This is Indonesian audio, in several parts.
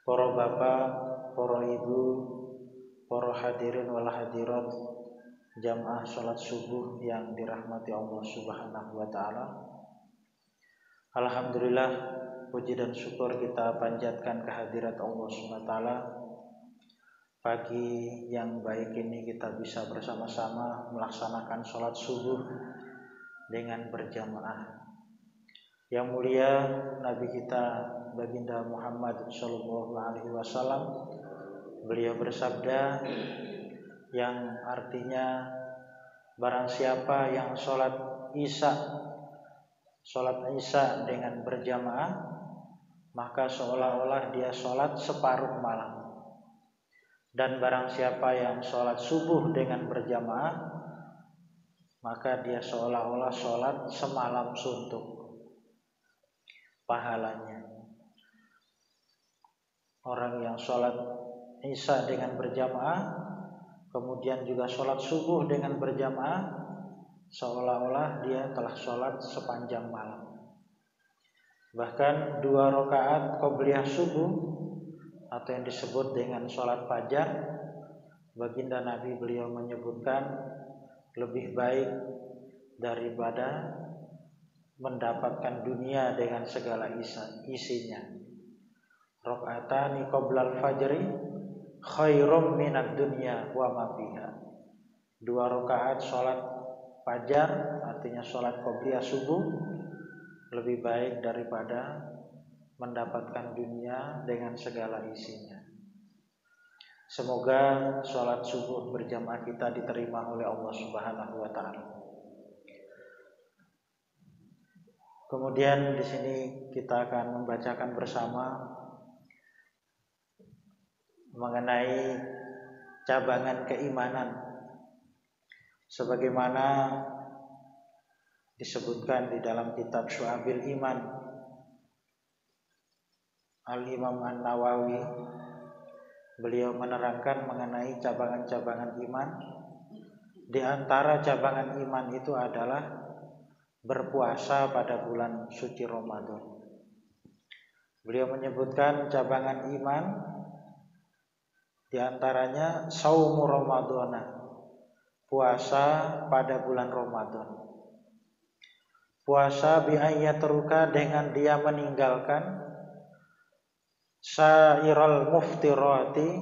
para bapak, para ibu, para hadirin wal hadirat jamaah salat subuh yang dirahmati Allah Subhanahu wa taala. Alhamdulillah, puji dan syukur kita panjatkan kehadirat Allah Subhanahu wa taala. Pagi yang baik ini kita bisa bersama-sama melaksanakan salat subuh dengan berjamaah. Yang mulia Nabi kita Baginda Muhammad sallallahu alaihi wasallam, beliau bersabda yang artinya barang siapa yang sholat isya dengan berjamaah, maka seolah-olah dia sholat separuh malam. Dan barang siapa yang sholat subuh dengan berjamaah, maka dia seolah-olah sholat semalam suntuk pahalanya. Orang yang sholat isya dengan berjamaah, kemudian juga sholat subuh dengan berjamaah, seolah-olah dia telah sholat sepanjang malam. Bahkan 2 rakaat qobliyah subuh atau yang disebut dengan sholat fajar, baginda Nabi beliau menyebutkan lebih baik daripada mendapatkan dunia dengan segala isinya. Rakaatani qoblal fajri khairum minad dunya wa ma fiha. 2 rakaat sholat fajar, artinya sholat qobliyah subuh, lebih baik daripada mendapatkan dunia dengan segala isinya. Semoga sholat subuh berjamaah kita diterima oleh Allah Subhanahu wa taala. Kemudian di sini kita akan membacakan bersama mengenai cabangan keimanan sebagaimana disebutkan di dalam kitab Syu'abil Iman Al-Imam An-Nawawi. Beliau menerangkan mengenai cabangan-cabangan iman. Di antara cabangan iman itu adalah berpuasa pada bulan suci Ramadan. Beliau menyebutkan cabangan iman di antaranya saumu Ramadhana, puasa pada bulan Ramadan. Puasa bi'ayyatruka dengan dia meninggalkan sairal muftirati,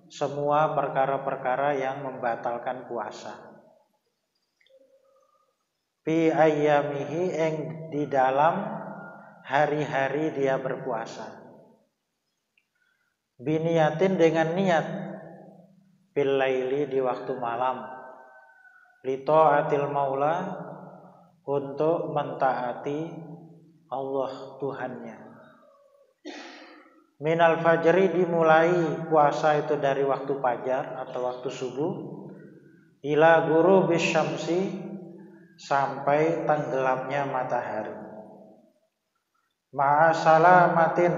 semua perkara-perkara yang membatalkan puasa. Fi ayyamihi, ing di dalam hari-hari dia berpuasa. Biniyatin, dengan niat, bil laili, di waktu malam, li taatil maula, untuk mentaati Allah Tuhannya. Minal fajri, dimulai puasa itu dari waktu fajar atau waktu subuh, ila ghurubis syamsi, sampai tenggelamnya matahari. Ma'a salamatin,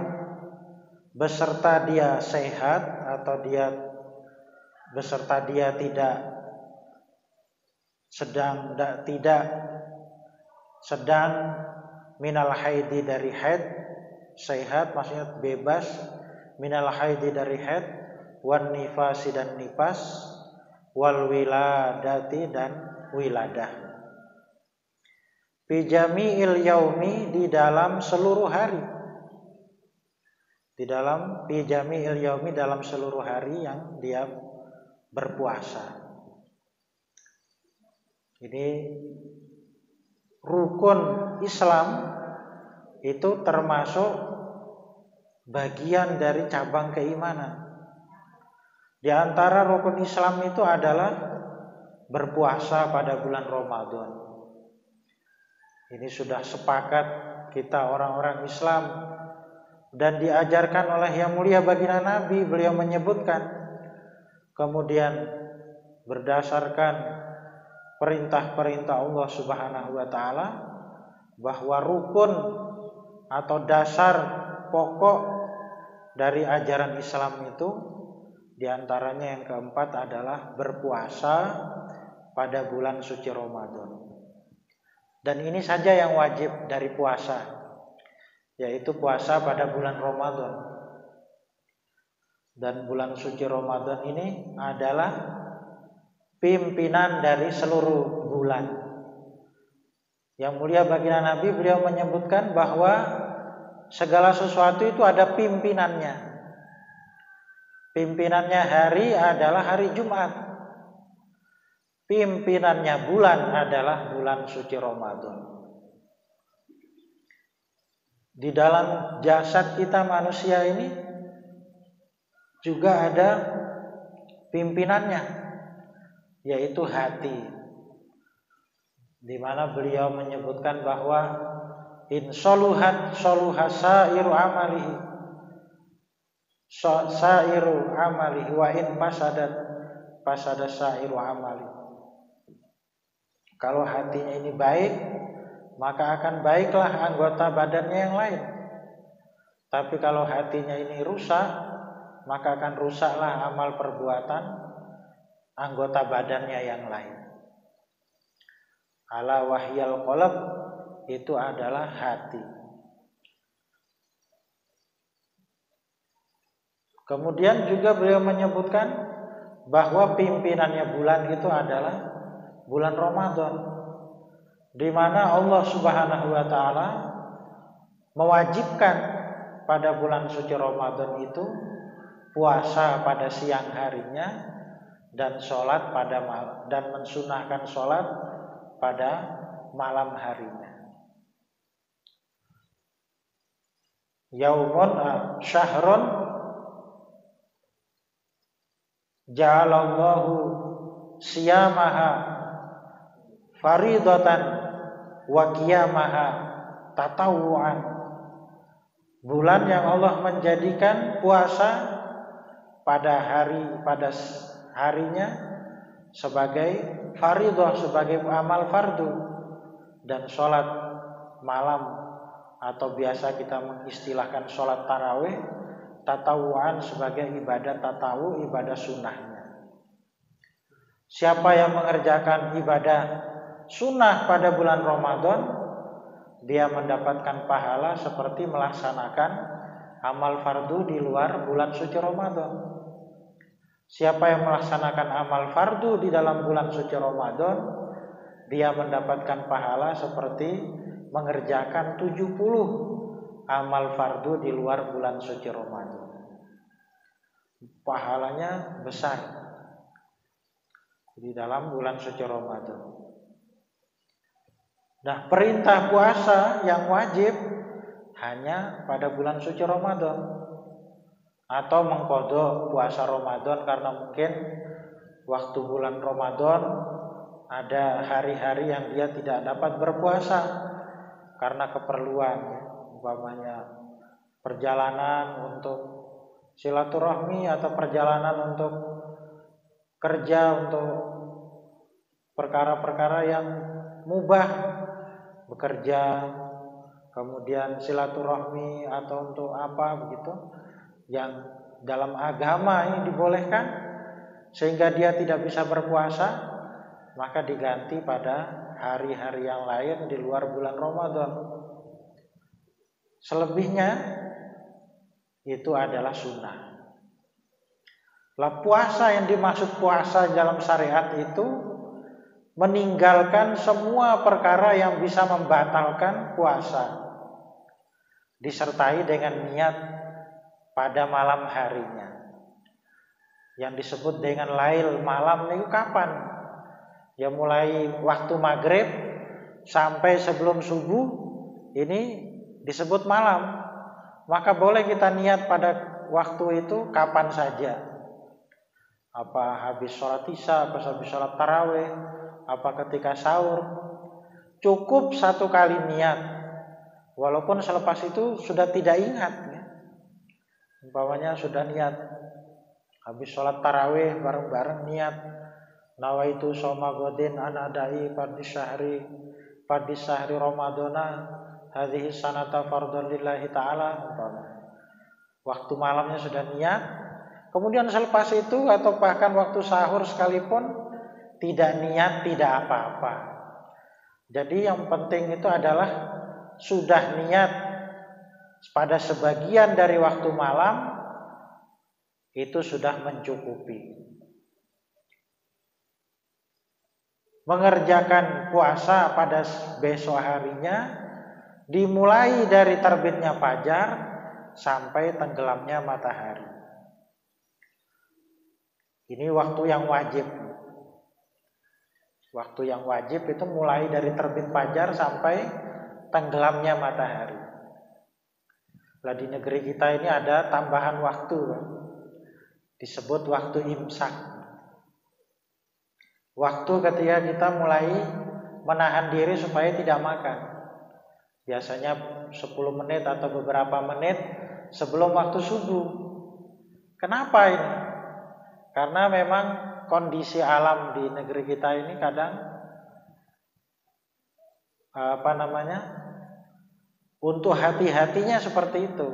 beserta dia sehat atau beserta dia tidak sedang minal haidi, dari haid. Sehat maksudnya bebas, minal haidi, dari haid, wan nifasi, dan nifas, wal wiladati, dan wiladah. Fi jami'il yaumi, di dalam seluruh hari. Fi jami'il yaumi, dalam seluruh hari yang dia berpuasa. Ini rukun Islam itu termasuk bagian dari cabang keimanan. Di antara rukun Islam itu adalah berpuasa pada bulan Ramadan. Ini sudah sepakat kita orang-orang Islam dan diajarkan oleh Yang Mulia Baginda Nabi. Beliau menyebutkan, kemudian berdasarkan perintah-perintah Allah Subhanahu wa taala, bahwa rukun atau dasar pokok dari ajaran Islam itu diantaranya yang keempat adalah berpuasa pada bulan suci Ramadan. Dan ini saja yang wajib dari puasa, yaitu puasa pada bulan Ramadan. Dan bulan suci Ramadan ini adalah pimpinan dari seluruh bulan. Yang mulia baginda Nabi, beliau menyebutkan bahwa segala sesuatu itu ada pimpinannya. Pimpinannya hari adalah hari Jumat. Pimpinannya bulan adalah bulan suci Ramadan. Di dalam jasad kita manusia ini juga ada pimpinannya, yaitu hati. Di mana beliau menyebutkan bahwa in soluhat soluha sairu amalihi wa in fasada sairu amali. Kalau hatinya ini baik, maka akan baiklah anggota badannya yang lain. Tapi kalau hatinya ini rusak, maka akan rusaklah amal perbuatan anggota badannya yang lain. Ala wahyal qalb, itu adalah hati. Kemudian juga beliau menyebutkan bahwa pimpinannya bulan itu adalah bulan Ramadan, di mana Allah Subhanahu wa taala mewajibkan pada bulan suci Ramadan itu puasa pada siang harinya dan sholat dan mensunahkan sholat pada malam harinya. Yaumun syahrun ja'alallahu siyamaha faridatan wa qiyamaha tatawuan. Bulan yang Allah menjadikan puasa pada harinya sebagai faridah, sebagai amal fardu, dan sholat malam atau biasa kita mengistilahkan sholat tarawih tatawuan sebagai ibadah tatawu, ibadah sunnahnya. Siapa yang mengerjakan ibadah sunnah pada bulan Ramadan, dia mendapatkan pahala seperti melaksanakan amal fardu di luar bulan suci Ramadan. Siapa yang melaksanakan amal fardu di dalam bulan suci Ramadan, dia mendapatkan pahala seperti mengerjakan 70 amal fardu di luar bulan suci Ramadan. Pahalanya besar di dalam bulan suci Ramadan. Nah, perintah puasa yang wajib hanya pada bulan suci Ramadan, atau mengqadha puasa Ramadan karena mungkin waktu bulan Ramadan ada hari-hari yang dia tidak dapat berpuasa karena keperluan, umpamanya perjalanan untuk silaturahmi atau perjalanan untuk kerja, untuk perkara-perkara yang mubah, bekerja, kemudian silaturahmi atau untuk apa begitu yang dalam agama ini dibolehkan, sehingga dia tidak bisa berpuasa, maka diganti pada hari-hari yang lain di luar bulan Ramadan. Selebihnya itu adalah sunnah. Lah, puasa yang dimaksud puasa dalam syariat itu meninggalkan semua perkara yang bisa membatalkan puasa, disertai dengan niat pada malam harinya. Yang disebut dengan lail malam itu kapan? Ya mulai waktu maghrib sampai sebelum subuh, ini disebut malam. Maka boleh kita niat pada waktu itu kapan saja. Apa habis sholat isya, apa habis sholat tarawih, apa ketika sahur. Cukup satu kali niat, walaupun selepas itu sudah tidak ingat. Umpamanya sudah niat habis sholat tarawih bareng-bareng niat nawaitu shoma godin anadai fardis syahri Ramadana hadhihi sanata fardhan lillahi ta'ala. Waktu malamnya sudah niat, kemudian selepas itu atau bahkan waktu sahur sekalipun tidak niat, tidak apa-apa. Jadi yang penting itu adalah sudah niat pada sebagian dari waktu malam, itu sudah mencukupi. Mengerjakan puasa pada besok harinya dimulai dari terbitnya fajar sampai tenggelamnya matahari. Ini waktu yang wajib. Waktu yang wajib itu mulai dari terbit fajar sampai tenggelamnya matahari. Lah di negeri kita ini ada tambahan waktu, disebut waktu imsak. Waktu ketika kita mulai menahan diri supaya tidak makan. Biasanya 10 menit atau beberapa menit sebelum waktu subuh. Kenapa ini? Karena memang kondisi alam di negeri kita ini kadang untuk hati-hatinya seperti itu.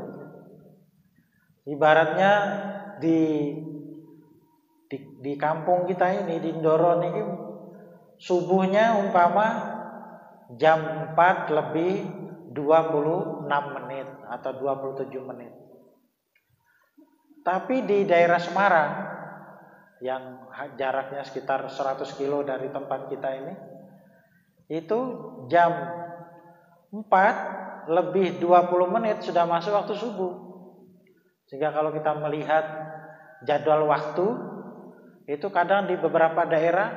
Ibaratnya di kampung kita ini, di Ndoro ini, subuhnya umpama jam 4 lebih 26 menit atau 27 menit. Tapi di daerah Semarang yang jaraknya sekitar 100 kilo dari tempat kita ini, itu jam 4 lebih 20 menit sudah masuk waktu subuh. Sehingga kalau kita melihat jadwal waktu, itu kadang di beberapa daerah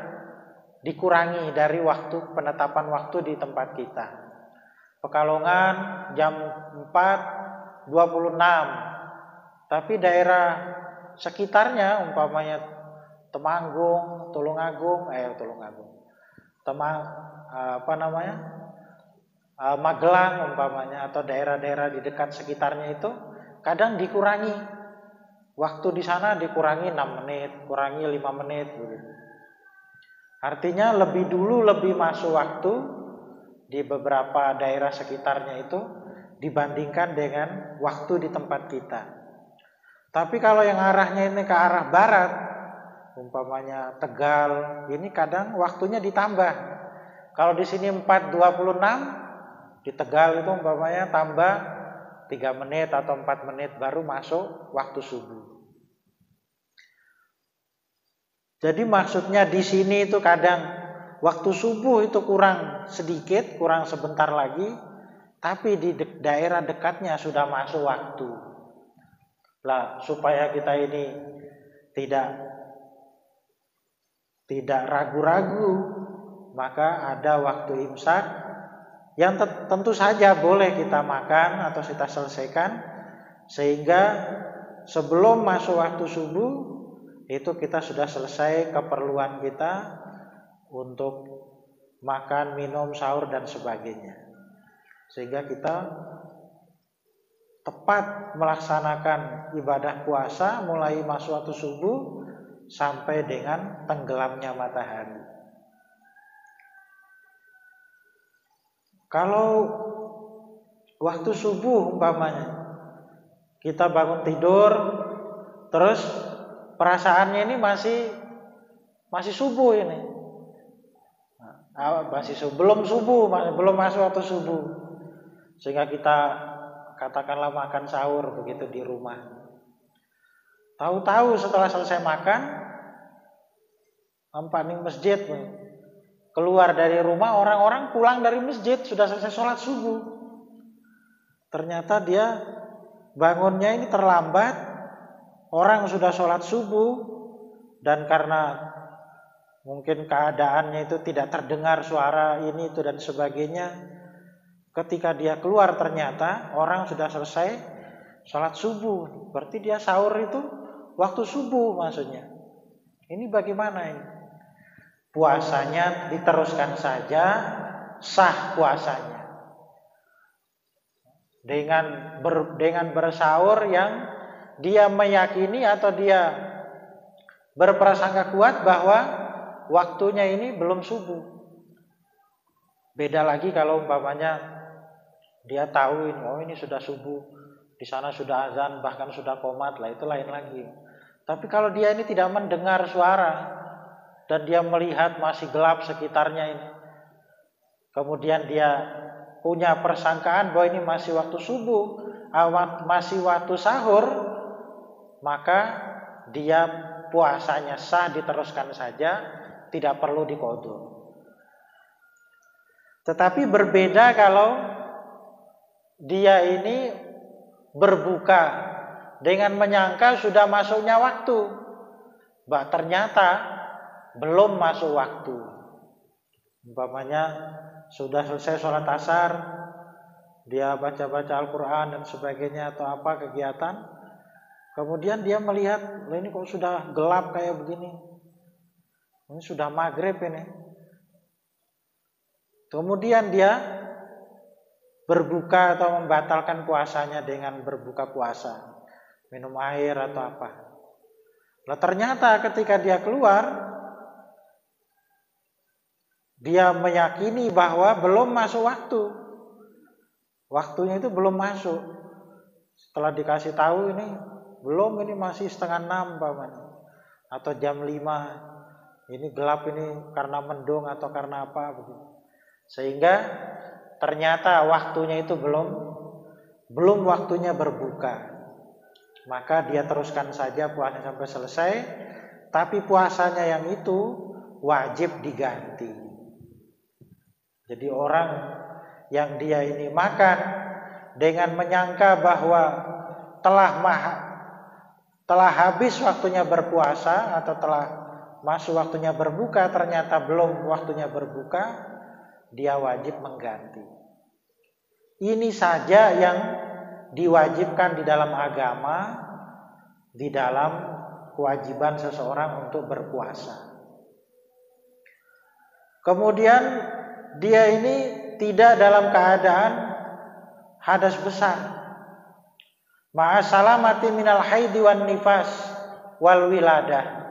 dikurangi dari waktu penetapan waktu di tempat kita. Pekalongan jam 4.26, tapi daerah sekitarnya umpamanya Temanggung, Magelang umpamanya, atau daerah-daerah di dekat sekitarnya itu kadang dikurangi waktu di sana, dikurangi 6 menit, kurangi 5 menit begitu. Artinya lebih dulu lebih masuk waktu di beberapa daerah sekitarnya itu dibandingkan dengan waktu di tempat kita. Tapi kalau yang arahnya ini ke arah barat, umpamanya Tegal, ini kadang waktunya ditambah. Kalau di sini 4.26, di Tegal itu umpamanya tambah 3 menit atau 4 menit baru masuk waktu subuh. Jadi maksudnya di sini itu kadang waktu subuh itu kurang sedikit, kurang sebentar lagi, tapi di daerah dekatnya sudah masuk waktu. Lah supaya kita ini tidak ragu-ragu, maka ada waktu imsak yang tentu saja boleh kita makan atau kita selesaikan, sehingga sebelum masuk waktu subuh itu kita sudah selesai keperluan kita untuk makan, minum, sahur dan sebagainya, sehingga kita tepat melaksanakan ibadah puasa mulai masuk waktu subuh sampai dengan tenggelamnya matahari. Kalau waktu subuh umpamanya kita bangun tidur, terus perasaannya ini masih subuh ini, belum subuh, belum masuk waktu subuh, sehingga kita katakanlah makan sahur begitu di rumah. Tahu-tahu setelah selesai makan, paning masjid, keluar dari rumah, orang-orang pulang dari masjid sudah selesai sholat subuh. Ternyata dia bangunnya ini terlambat, orang sudah sholat subuh, dan karena mungkin keadaannya itu tidak terdengar suara ini itu dan sebagainya, ketika dia keluar ternyata orang sudah selesai sholat subuh. Berarti dia sahur itu waktu subuh maksudnya. Ini bagaimana ini? Puasanya diteruskan saja, sah puasanya. Dengan bersahur yang dia meyakini atau dia berprasangka kuat bahwa waktunya ini belum subuh. Beda lagi kalau umpamanya dia tahu ini, oh ini sudah subuh, di sana sudah azan, bahkan sudah qomat, lah itu lain lagi. Tapi kalau dia ini tidak mendengar suara dan dia melihat masih gelap sekitarnya ini, kemudian dia punya persangkaan bahwa ini masih waktu subuh, masih waktu sahur, maka dia puasanya sah, diteruskan saja, tidak perlu diqadha. Tetapi berbeda kalau dia ini berbuka dengan menyangka sudah masuknya waktu, ternyata belum masuk waktu. Umpamanya sudah selesai sholat asar, dia baca-baca Al-Quran dan sebagainya atau apa kegiatan, kemudian dia melihat, ini kok sudah gelap kayak begini, ini sudah maghrib ini. Kemudian dia berbuka atau membatalkan puasanya dengan berbuka puasa, minum air atau apa. Nah, ternyata ketika dia keluar, dia meyakini bahwa belum masuk waktu. Waktunya itu belum masuk. Setelah dikasih tahu ini belum, ini masih 5:30 umpamanya, atau jam 5. Ini gelap ini karena mendung atau karena apa begitu. Sehingga ternyata waktunya itu belum waktunya berbuka. Maka dia teruskan saja puasanya sampai selesai, tapi puasanya yang itu wajib diganti. Jadi orang yang dia ini makan dengan menyangka bahwa telah habis waktunya berpuasa atau telah masuk waktunya berbuka, ternyata belum waktunya berbuka, dia wajib mengganti. Ini saja yang diwajibkan di dalam agama, di dalam kewajiban seseorang untuk berpuasa. Kemudian dia ini tidak dalam keadaan hadas besar, ma'a salamati minal haidi wan nifas wal wiladah.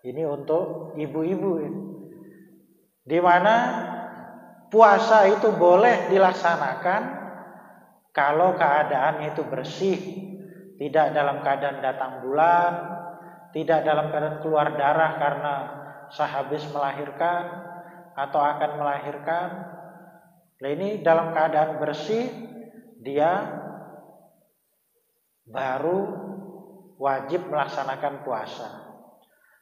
Ini untuk ibu-ibu ini, di mana puasa itu boleh dilaksanakan kalau keadaannya itu bersih, tidak dalam keadaan datang bulan, tidak dalam keadaan keluar darah karena sehabis melahirkan atau akan melahirkan. Nah, ini dalam keadaan bersih, dia baru wajib melaksanakan puasa.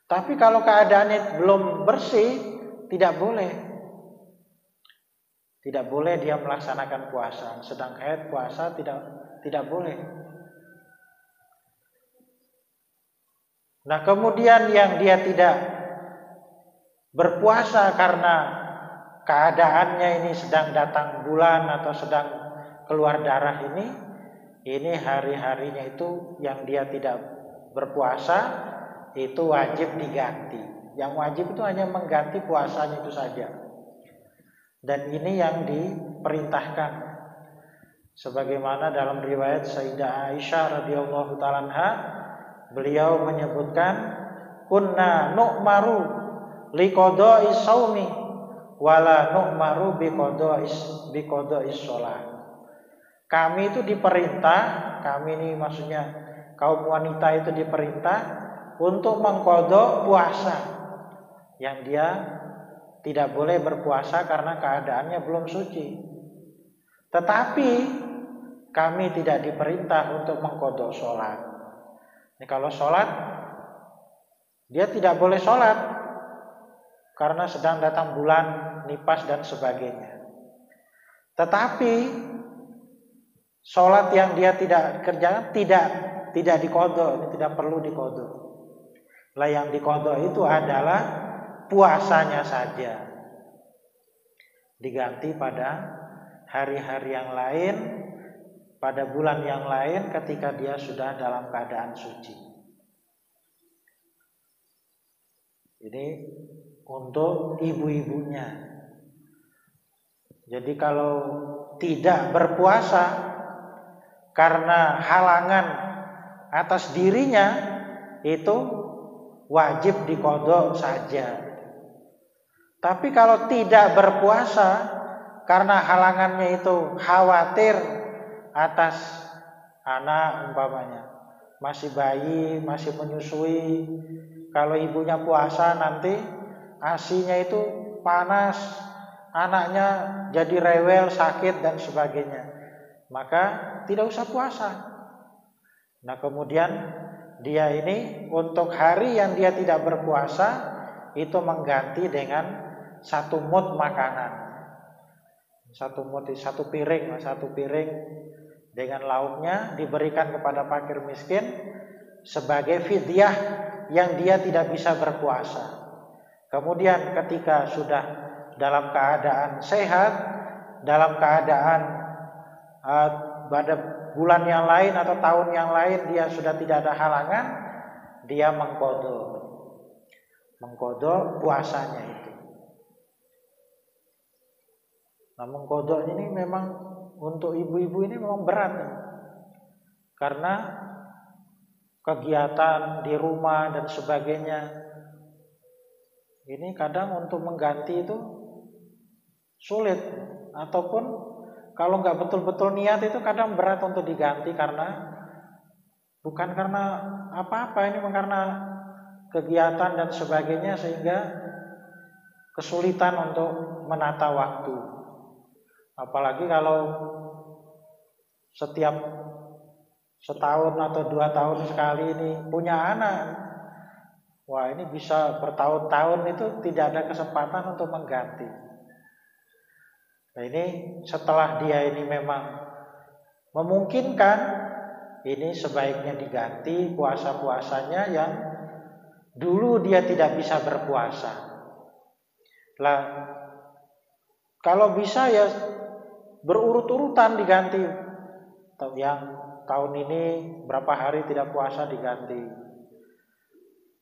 Tapi kalau keadaannya belum bersih, tidak boleh. Tidak boleh dia melaksanakan puasa. Sedang haid puasa tidak boleh. Nah, kemudian yang dia tidak berpuasa karena keadaannya ini sedang datang bulan atau sedang keluar darah ini hari-harinya itu yang dia tidak berpuasa itu wajib diganti. Yang wajib itu hanya mengganti puasanya itu saja. Dan ini yang diperintahkan, sebagaimana dalam riwayat Sayyidah Aisyah radhiyallahu ta'ala anha, beliau menyebutkan, kunna nu'maru liqada'is shaumi wala nu'maru biqada'is shalah. Kami itu diperintah, kami ini maksudnya kaum wanita itu diperintah untuk mengqadha puasa yang dia tidak boleh berpuasa karena keadaannya belum suci. Tetapi kami tidak diperintah untuk mengqadha sholat. Ini kalau sholat, dia tidak boleh sholat karena sedang datang bulan, nifas dan sebagainya. Tetapi sholat yang dia tidak kerjakan tidak diqadha, ini tidak perlu diqadha. Lah yang diqadha itu adalah puasanya saja, diganti pada hari-hari yang lain, pada bulan yang lain ketika dia sudah dalam keadaan suci. Ini untuk ibu-ibunya. Jadi kalau tidak berpuasa karena halangan atas dirinya, itu wajib diqadha saja. Tapi kalau tidak berpuasa karena halangannya itu khawatir atas anak umpamanya, masih bayi, masih menyusui, kalau ibunya puasa nanti ASI-nya itu panas, anaknya jadi rewel, sakit dan sebagainya, maka tidak usah puasa. Nah, kemudian dia ini untuk hari yang dia tidak berpuasa itu mengganti dengan 1 mud makanan. 1 mud, 1 piring dengan lauknya diberikan kepada fakir miskin sebagai fidyah yang dia tidak bisa berpuasa. Kemudian ketika sudah dalam keadaan sehat, dalam keadaan pada bulan yang lain atau tahun yang lain dia sudah tidak ada halangan, dia mengqadha puasanya itu. Nah, mengqadha ini memang untuk ibu-ibu ini memang berat ya. Karena kegiatan di rumah dan sebagainya ini kadang untuk mengganti itu sulit, ataupun kalau nggak betul-betul niat itu kadang berat untuk diganti karena bukan karena apa-apa, ini karena kegiatan dan sebagainya sehingga kesulitan untuk menata waktu. Apalagi kalau setiap setahun atau 2 tahun sekali ini punya anak, wah ini bisa bertahun-tahun itu tidak ada kesempatan untuk mengganti. Nah ini setelah dia ini memang memungkinkan, ini sebaiknya diganti puasa-puasanya yang dulu dia tidak bisa berpuasa. Lah kalau bisa ya berurut-urutan diganti. Yang tahun ini berapa hari tidak puasa diganti.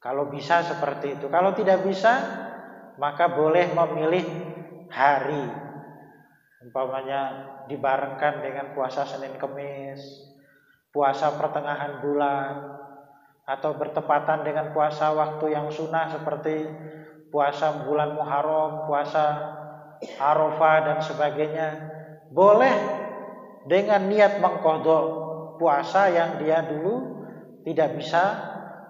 Kalau bisa seperti itu. Kalau tidak bisa, maka boleh memilih hari. Umpamanya dibarengkan dengan puasa Senin Kemis, puasa pertengahan bulan, atau bertepatan dengan puasa waktu yang sunnah seperti puasa bulan Muharram, puasa Arafah dan sebagainya. Boleh dengan niat mengqadha puasa yang dia dulu tidak bisa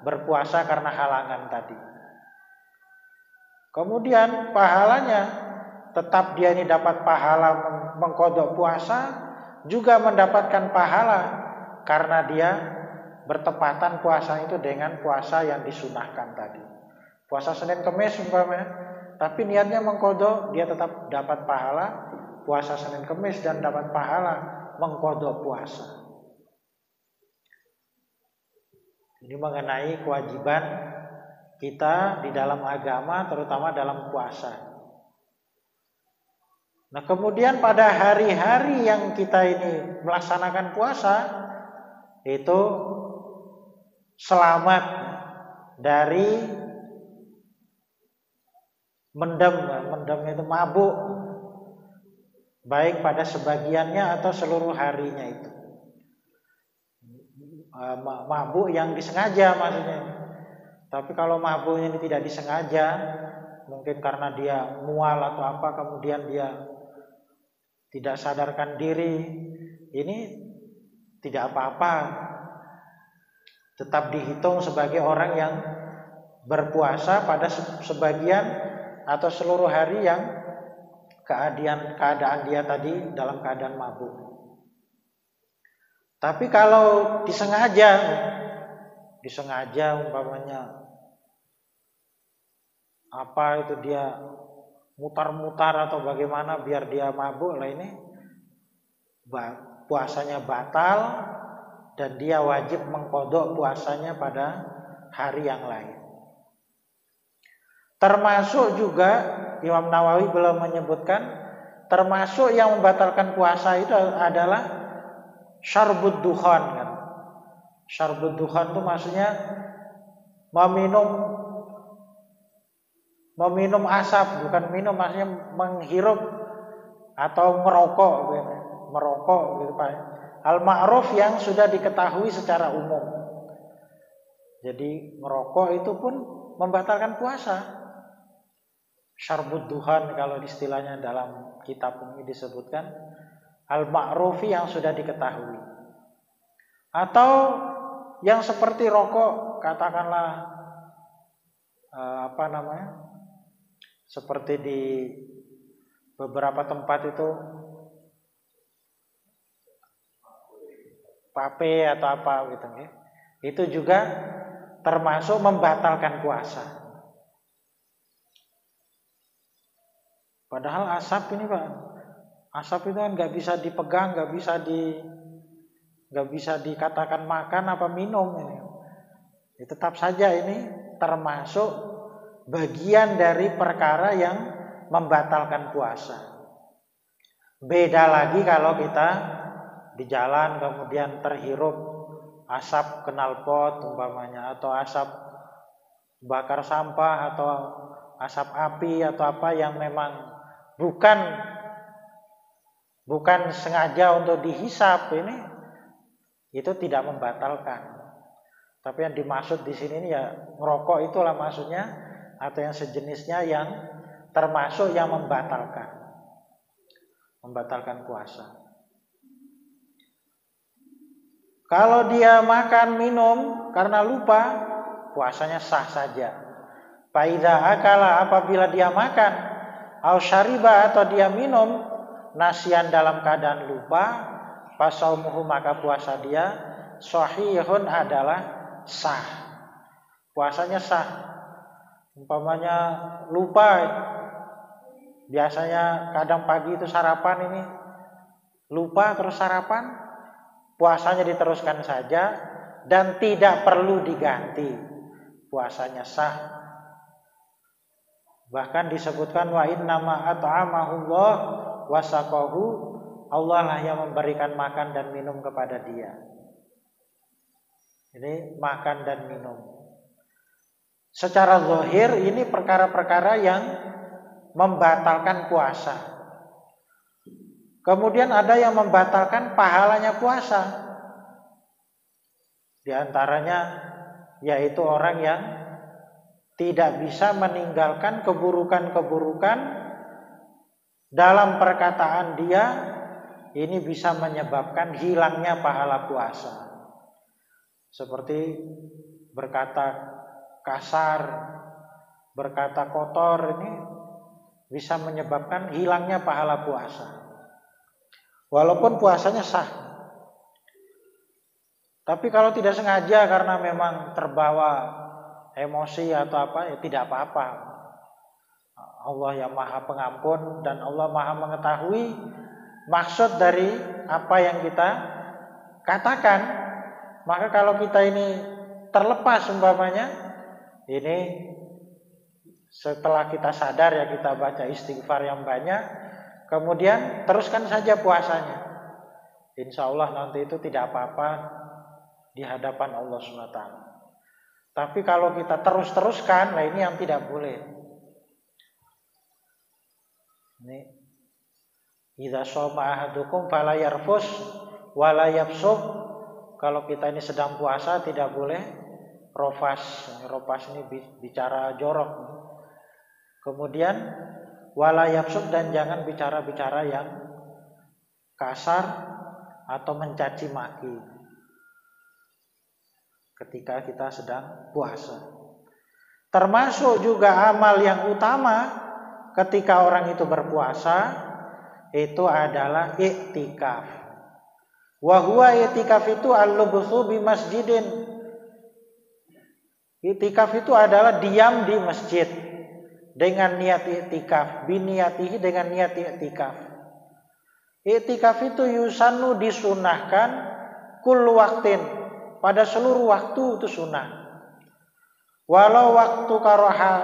berpuasa karena halangan tadi. Kemudian pahalanya tetap dia ini dapat pahala mengqadha puasa, juga mendapatkan pahala karena dia bertepatan puasa itu dengan puasa yang disunahkan tadi. Puasa Senin Kemis umpamanya, tapi niatnya mengqadha, dia tetap dapat pahala puasa Senin Kemis dan dapat pahala mengqadha puasa. Ini mengenai kewajiban kita di dalam agama, terutama dalam puasa. Nah, kemudian pada hari-hari yang kita ini melaksanakan puasa, itu selamat dari mendem itu mabuk, baik pada sebagiannya atau seluruh harinya itu. Mabuk yang disengaja maksudnya. Tapi kalau mabuknya ini tidak disengaja, mungkin karena dia mual atau apa, kemudian dia tidak sadarkan diri, ini tidak apa-apa. Tetap dihitung sebagai orang yang berpuasa pada sebagian atau seluruh hari yang keadaan dia tadi dalam keadaan mabuk. Tapi kalau disengaja umpamanya apa itu dia mutar-mutar atau bagaimana biar dia mabuk, lah ini puasanya batal dan dia wajib mengqadha puasanya pada hari yang lain. Termasuk juga Imam Nawawi belum menyebutkan, termasuk yang membatalkan puasa itu adalah syarbud dukhan kan. Syarbud dukhan itu maksudnya meminum asap, bukan minum, maksudnya menghirup atau merokok gitu. Merokok gitu Pak. Al-ma'ruf yang sudah diketahui secara umum. Jadi merokok itu pun membatalkan puasa. Syarbud dukhan kalau istilahnya dalam kitab ini disebutkan al-ma'rufi yang sudah diketahui. Atau yang seperti rokok, katakanlah seperti di beberapa tempat itu vape atau apa gitu ya. Itu juga termasuk membatalkan puasa. Padahal asap ini Pak, asap itu kan nggak bisa dipegang, nggak bisa dikatakan makan apa minum ini. Tetap saja ini termasuk bagian dari perkara yang membatalkan puasa. Beda lagi kalau kita di jalan kemudian terhirup asap knalpot umpamanya, atau asap bakar sampah, atau asap api, atau apa yang memang bukan sengaja untuk dihisap, ini itu tidak membatalkan. Tapi yang dimaksud di sini ini ya ngerokok itulah maksudnya, atau yang sejenisnya yang termasuk yang membatalkan puasa. Kalau dia makan minum karena lupa, puasanya sah saja. Faidza akala, apabila dia makan, au syariba, atau dia minum, nasian dalam keadaan lupa, fasaumuhu, maka puasa dia sahihun, adalah sah. Puasanya sah. Umpamanya lupa, biasanya kadang pagi itu sarapan, ini lupa terus sarapan, puasanya diteruskan saja dan tidak perlu diganti. Puasanya sah. Bahkan disebutkan wa innama at'amahullah wa saqahu, Allah lah yang memberikan makan dan minum kepada dia. Ini makan dan minum. Secara zahir ini perkara-perkara yang membatalkan puasa. Kemudian ada yang membatalkan pahalanya puasa. Di antaranya yaitu orang yang tidak bisa meninggalkan keburukan-keburukan dalam perkataan dia, ini bisa menyebabkan hilangnya pahala puasa. Seperti berkata kasar, berkata kotor, ini bisa menyebabkan hilangnya pahala puasa. Walaupun puasanya sah. Tapi kalau tidak sengaja karena memang terbawa emosi atau apa, ya tidak apa-apa. Allah yang Maha Pengampun dan Allah Maha mengetahui maksud dari apa yang kita katakan. Maka kalau kita ini terlepas umpamanya, ini setelah kita sadar ya kita baca istighfar yang banyak, kemudian teruskan saja puasanya. Insya Allah nanti itu tidak apa-apa di hadapan Allah SWT. Tapi kalau kita terus-teruskan, nah ini yang tidak boleh. Ini idza shoma ahadukum fala yarfus wala yafsuq. Kalau kita ini sedang puasa tidak boleh rofas. Rofas ini bicara jorok. Kemudian wala yafsuq, dan jangan bicara-bicara yang kasar atau mencaci maki ketika kita sedang puasa. Termasuk juga amal yang utama ketika orang itu berpuasa, itu adalah iktikaf. Wa huwa i'tikaf itu al-lubthu bi masjidin. I'tikaf itu adalah diam di masjid dengan niat i'tikaf, biniyatihi, dengan niat i'tikaf. I'tikaf itu yusannu, disunahkan, kullu waktin, pada seluruh waktu itu sunnah. Walau waktu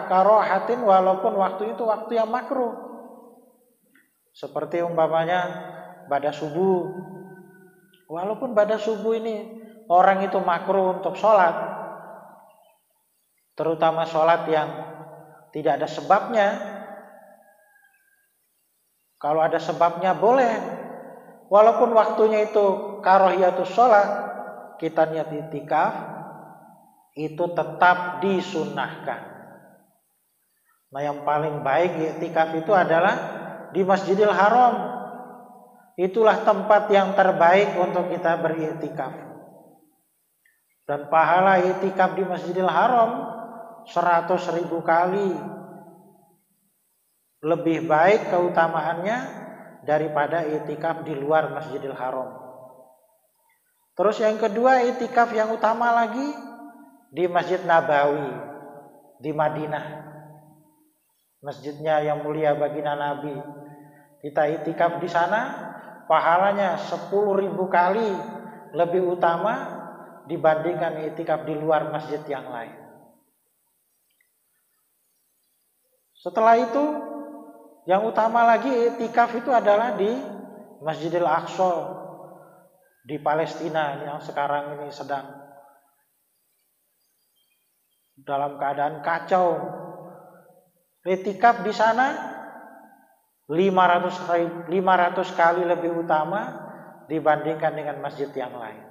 karohatin, walaupun waktu itu waktu yang makruh. Seperti umpamanya pada subuh. Walaupun pada subuh ini orang itu makruh untuk sholat, terutama sholat yang tidak ada sebabnya. Kalau ada sebabnya boleh. Walaupun waktunya itu karohiyatus sholat, kita niat i'tikaf, itu tetap disunnahkan. Nah yang paling baik i'tikaf itu adalah di Masjidil Haram. Itulah tempat yang terbaik untuk kita beriktikaf. Dan pahala iktikaf di Masjidil Haram 100.000 kali lebih baik keutamaannya daripada iktikaf di luar Masjidil Haram. Terus yang kedua, i'tikaf yang utama lagi di Masjid Nabawi di Madinah. Masjidnya yang mulia baginda Nabi. Kita i'tikaf di sana, pahalanya 10.000 kali lebih utama dibandingkan i'tikaf di luar masjid yang lain. Setelah itu, yang utama lagi i'tikaf itu adalah di Masjidil Aqsa di Palestina yang sekarang ini sedang dalam keadaan kacau. I'tikaf di sana 500 kali lebih utama dibandingkan dengan masjid yang lain.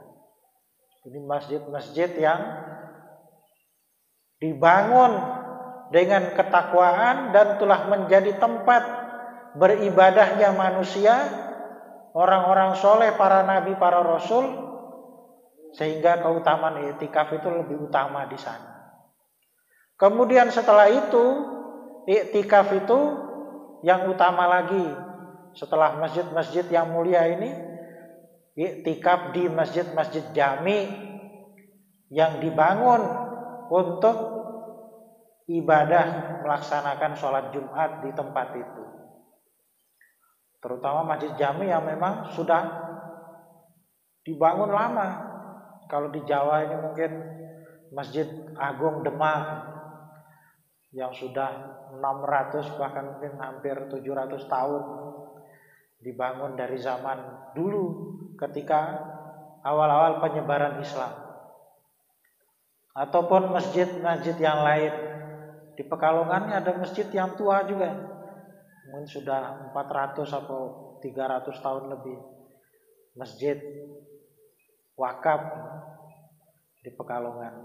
Ini masjid-masjid yang dibangun dengan ketakwaan dan telah menjadi tempat beribadahnya manusia, orang-orang soleh, para nabi, para rasul, sehingga keutamaan i'tikaf itu lebih utama di sana. Kemudian setelah itu, i'tikaf itu yang utama lagi setelah masjid-masjid yang mulia ini, i'tikaf di masjid-masjid jami yang dibangun untuk ibadah melaksanakan sholat Jumat di tempat itu. Terutama masjid jami yang memang sudah dibangun lama. Kalau di Jawa ini mungkin Masjid Agung Demak yang sudah 600 bahkan mungkin hampir 700 tahun dibangun dari zaman dulu ketika awal-awal penyebaran Islam. Ataupun masjid-masjid yang lain. Di Pekalongan ada masjid yang tua juga, mungkin sudah 400 atau 300 tahun lebih. Masjid wakaf di Pekalongan.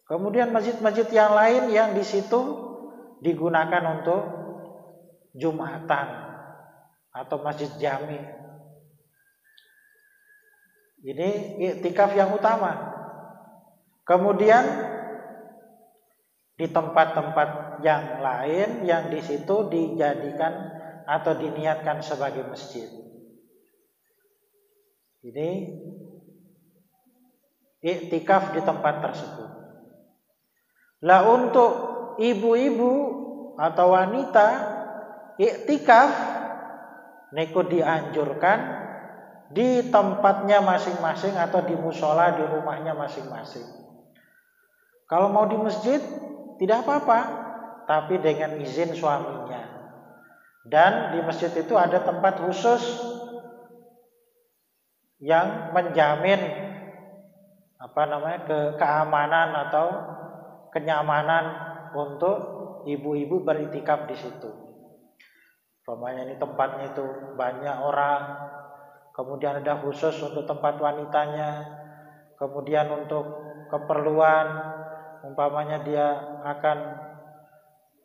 Kemudian masjid-masjid yang lain yang di situ digunakan untuk Jumatan atau masjid jami. Ini i'tikaf yang utama. Kemudian di tempat-tempat yang lain yang di situ dijadikan atau diniatkan sebagai masjid. Ini i'tikaf di tempat tersebut. Lah untuk ibu-ibu atau wanita, i'tikaf niku dianjurkan di tempatnya masing-masing atau di musola di rumahnya masing-masing. Kalau mau di masjid tidak apa-apa, tapi dengan izin suaminya. Dan di masjid itu ada tempat khusus yang menjamin keamanan atau kenyamanan untuk ibu-ibu beritikaf di situ. Umpamanya ini tempatnya itu banyak orang, kemudian ada khusus untuk tempat wanitanya, kemudian untuk keperluan, umpamanya dia akan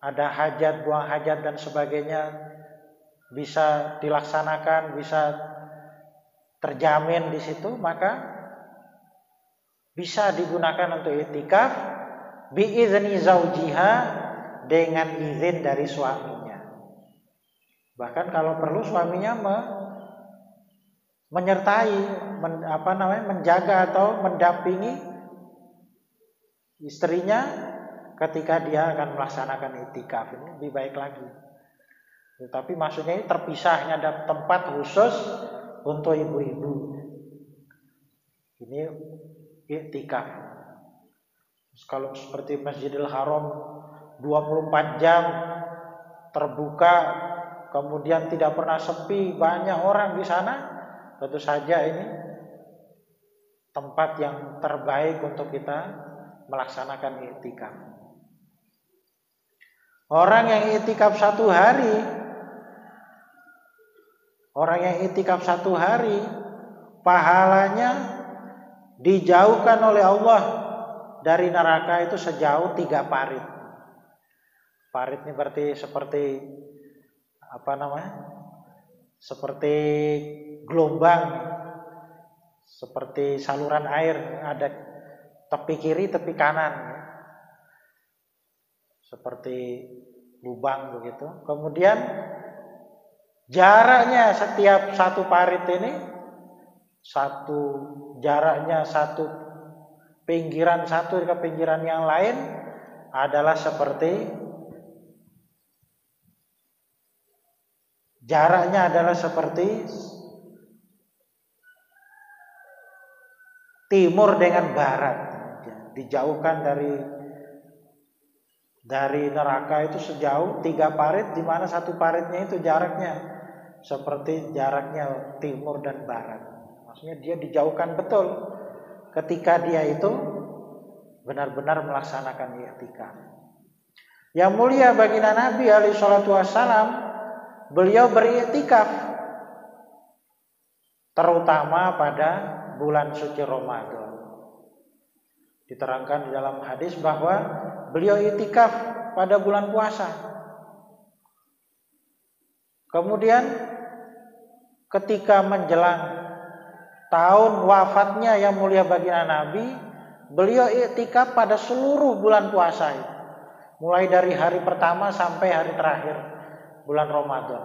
ada hajat, buang hajat dan sebagainya, bisa dilaksanakan, bisa terjamin di situ, maka bisa digunakan untuk i'tikaf biizni zaujiha, dengan izin dari suaminya. Bahkan kalau perlu suaminya menyertai, menjaga atau mendampingi istrinya ketika dia akan melaksanakan i'tikaf. Ini lebih baik lagi. Tapi maksudnya ini terpisahnya, ada tempat khusus untuk ibu-ibu. Ini i'tikaf. Kalau seperti Masjidil Haram 24 jam terbuka, kemudian tidak pernah sepi, banyak orang di sana, tentu saja ini tempat yang terbaik untuk kita melaksanakan i'tikaf. Orang yang i'tikaf 1 hari, pahalanya dijauhkan oleh Allah dari neraka itu sejauh 3 parit. Parit ini berarti seperti seperti gelombang, seperti saluran air, ada tepi kiri, tepi kanan, seperti lubang begitu. Kemudian jaraknya setiap 1 parit ini jaraknya satu pinggiran satu ke pinggiran yang lain adalah seperti jaraknya adalah seperti timur dengan barat. Dijauhkan dari neraka itu sejauh 3 parit, di mana satu paritnya itu jaraknya seperti jaraknya timur dan barat. Maksudnya dia dijauhkan betul ketika dia itu benar-benar melaksanakan i'tikaf. Yang mulia baginda Nabi alaihi salatu wassalam, beliau beriktikaf terutama pada bulan suci Ramadan. Diterangkan di dalam hadis bahwa beliau iktikaf pada bulan puasa. Kemudian ketika menjelang tahun wafatnya yang mulia baginda Nabi, beliau iktikaf pada seluruh bulan puasa itu. Mulai dari hari pertama sampai hari terakhir bulan Ramadan.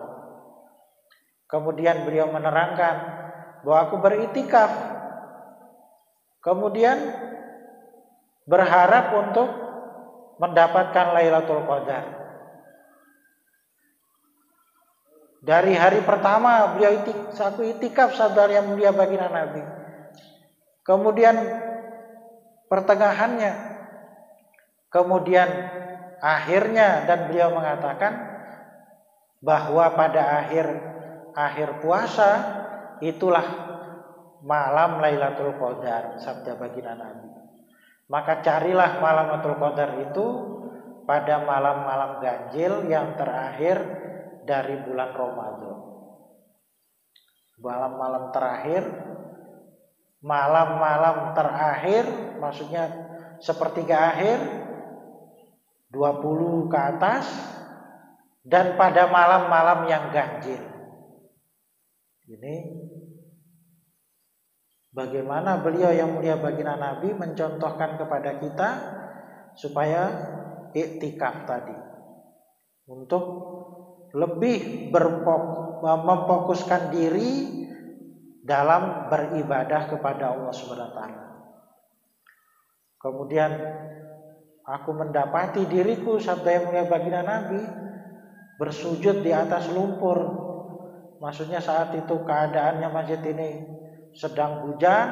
Kemudian beliau menerangkan bahwa aku beriktikaf, kemudian berharap untuk mendapatkan Lailatul Qadar. Dari hari pertama beliau iktikaf sabda yang mulia baginda Nabi. Kemudian pertengahannya, kemudian akhirnya, dan beliau mengatakan bahwa pada akhir puasa itulah malam Lailatul Qadar, sabda baginda Nabi. Maka carilah malam Lailatul Qadar itu pada malam-malam ganjil yang terakhir dari bulan Ramadan. Malam-malam terakhir maksudnya sepertiga akhir, 20 ke atas, dan pada malam-malam yang ganjil. Ini bagaimana beliau yang mulia baginda Nabi mencontohkan kepada kita supaya iktikaf tadi untuk lebih memfokuskan diri dalam beribadah kepada Allah Subhanahu wa taala. Kemudian aku mendapati diriku, sabda yang mulia baginda Nabi, bersujud di atas lumpur. Maksudnya saat itu keadaannya masjid ini sedang hujan,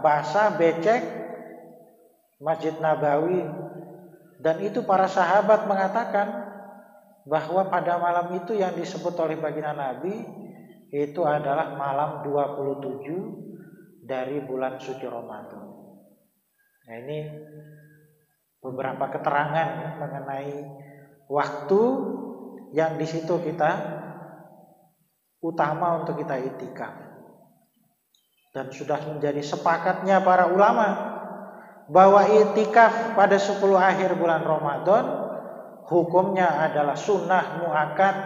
basah, becek, Masjid Nabawi. Dan itu para sahabat mengatakan bahwa pada malam itu yang disebut oleh baginda Nabi itu adalah malam 27 dari bulan suci Ramadan. Nah, ini beberapa keterangan mengenai waktu yang di situ kita utama untuk kita iktikaf. Dan sudah menjadi sepakatnya para ulama bahwa iktikaf pada 10 akhir bulan Ramadan hukumnya adalah sunnah muakkad,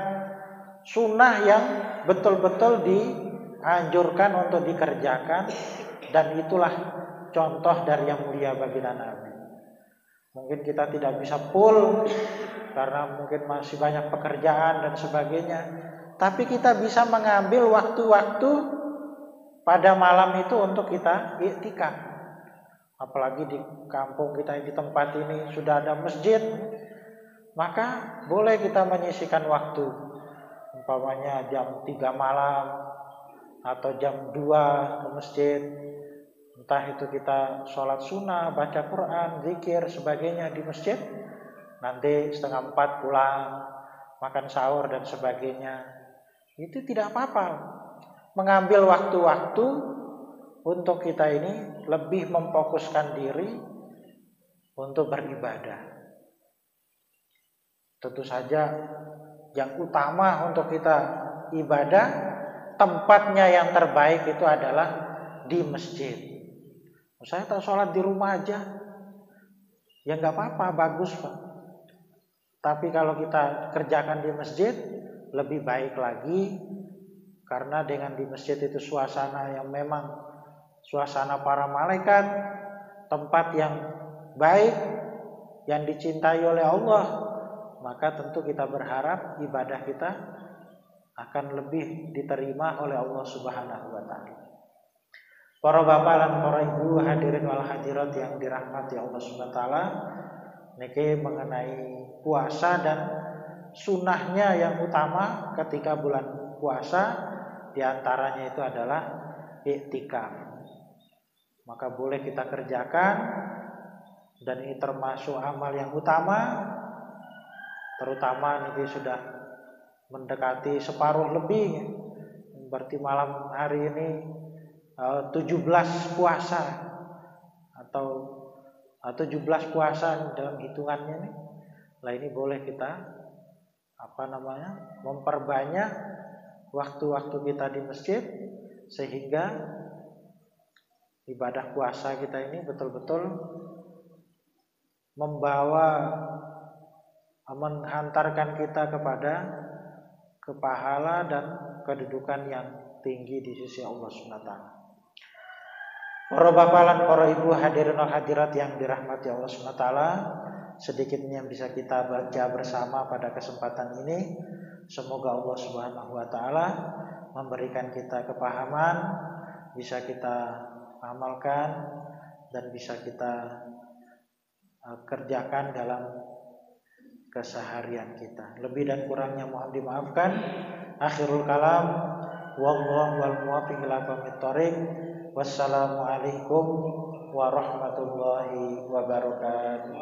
sunnah yang betul-betul dianjurkan untuk dikerjakan, dan itulah contoh dari yang mulia baginda Nabi. Mungkin kita tidak bisa full karena mungkin masih banyak pekerjaan dan sebagainya, tapi kita bisa mengambil waktu-waktu pada malam itu untuk kita iktikaf. Apalagi di kampung kita, di tempat ini sudah ada masjid, maka boleh kita menyisikan waktu, umpamanya jam 3 malam atau jam 2 ke masjid. Entah itu kita sholat sunnah, baca Quran, zikir, sebagainya di masjid. Nanti 3:30 pulang, makan sahur dan sebagainya. Itu tidak apa-apa. Mengambil waktu-waktu untuk kita ini lebih memfokuskan diri untuk beribadah. Tentu saja yang utama untuk kita ibadah, tempatnya yang terbaik itu adalah di masjid. Saya tak sholat di rumah aja, ya nggak apa-apa, bagus Pak. Tapi kalau kita kerjakan di masjid lebih baik lagi, karena dengan di masjid itu suasana yang memang suasana para malaikat, tempat yang baik, yang dicintai oleh Allah, maka tentu kita berharap ibadah kita akan lebih diterima oleh Allah Subhanahu wa taala. Para bapak lan para ibu hadirin wal hadirat yang dirahmati Allah Subhanahu wa taala, niki mengenai puasa dan sunahnya yang utama ketika bulan puasa, diantaranya itu adalah iktikaf. Maka boleh kita kerjakan, dan ini termasuk amal yang utama, terutama niki sudah mendekati separuh lebih, berarti malam hari ini 17 puasa atau 17 puasa dalam hitungannya nih. Lah ini boleh kita memperbanyak waktu-waktu kita di masjid, sehingga ibadah puasa kita ini betul-betul menghantarkan kita kepada kepahala dan kedudukan yang tinggi di sisi Allah Subhanahu wa taala. Para bapak lan para ibu hadirin wal hadirat yang dirahmati Allah Subhanahu wa taala, sedikitnya yang bisa kita baca bersama pada kesempatan ini, semoga Allah Subhanahu wa taala memberikan kita kepahaman, bisa kita amalkan dan bisa kita kerjakan dalam keseharian kita. Lebih dan kurangnya mohon dimaafkan. Akhirul kalam, wallahu wal muwaffiq ila aqwamit thoriq. Wassalamualaikum warahmatullahi wabarakatuh.